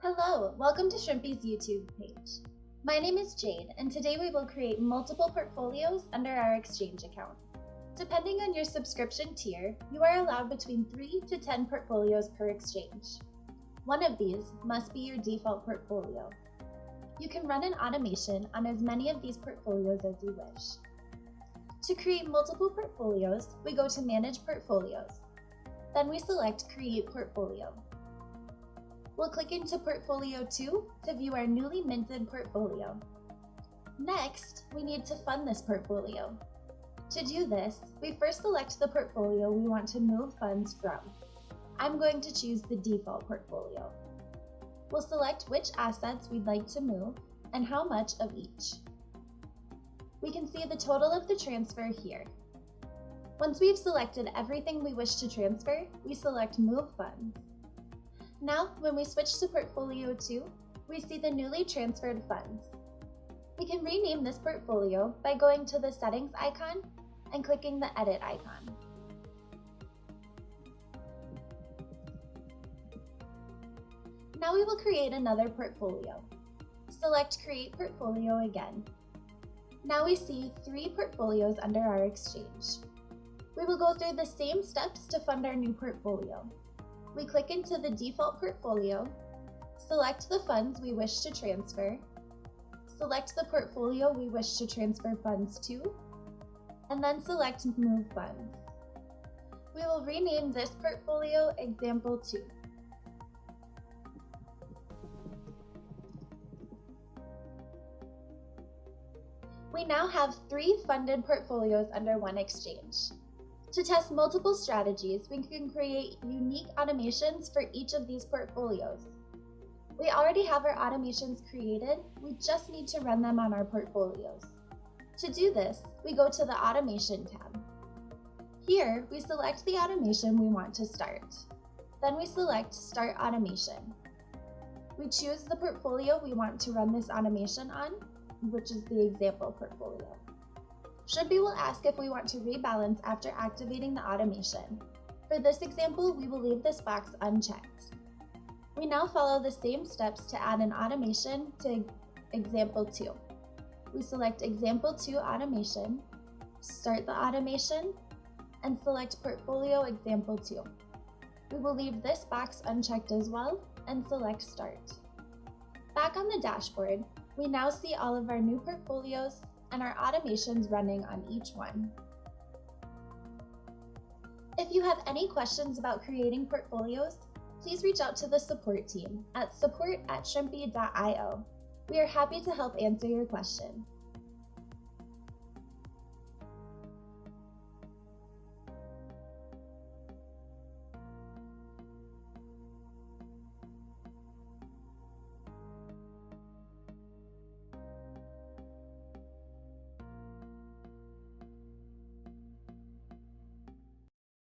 Hello, welcome to Shrimpy's YouTube page. My name is Jade, and today we will create multiple portfolios under our Exchange account. Depending on your subscription tier, you are allowed between 3 to 10 portfolios per exchange. One of these must be your default portfolio. You can run an automation on as many of these portfolios as you wish. To create multiple portfolios, we go to Manage Portfolios. Then we select Create Portfolio. We'll click into Portfolio 2 to view our newly minted portfolio. Next, we need to fund this portfolio. To do this, we first select the portfolio we want to move funds from. I'm going to choose the default portfolio. We'll select which assets we'd like to move and how much of each. We can see the total of the transfer here. Once we've selected everything we wish to transfer, we select Move Funds. Now, when we switch to Portfolio 2, we see the newly transferred funds. We can rename this portfolio by going to the Settings icon and clicking the Edit icon. Now we will create another portfolio. Select Create Portfolio again. Now we see 3 portfolios under our exchange. We will go through the same steps to fund our new portfolio. We click into the default portfolio, select the funds we wish to transfer, select the portfolio we wish to transfer funds to, and then select Move Funds. We will rename this portfolio Example 2. We now have 3 funded portfolios under one exchange. To test multiple strategies, we can create unique automations for each of these portfolios. We already have our automations created, we just need to run them on our portfolios. To do this, we go to the Automation tab. Here, we select the automation we want to start. Then we select Start Automation. We choose the portfolio we want to run this automation on, which is the example portfolio. Shrimpy will ask if we want to rebalance after activating the automation. For this example, we will leave this box unchecked. We now follow the same steps to add an automation to Example 2. We select Example 2 Automation, start the automation, and select Portfolio Example 2. We will leave this box unchecked as well and select Start. Back on the dashboard, we now see all of our new portfolios and our automations running on each one. If you have any questions about creating portfolios, please reach out to the support team at support@shrimpy.io. We are happy to help answer your questions.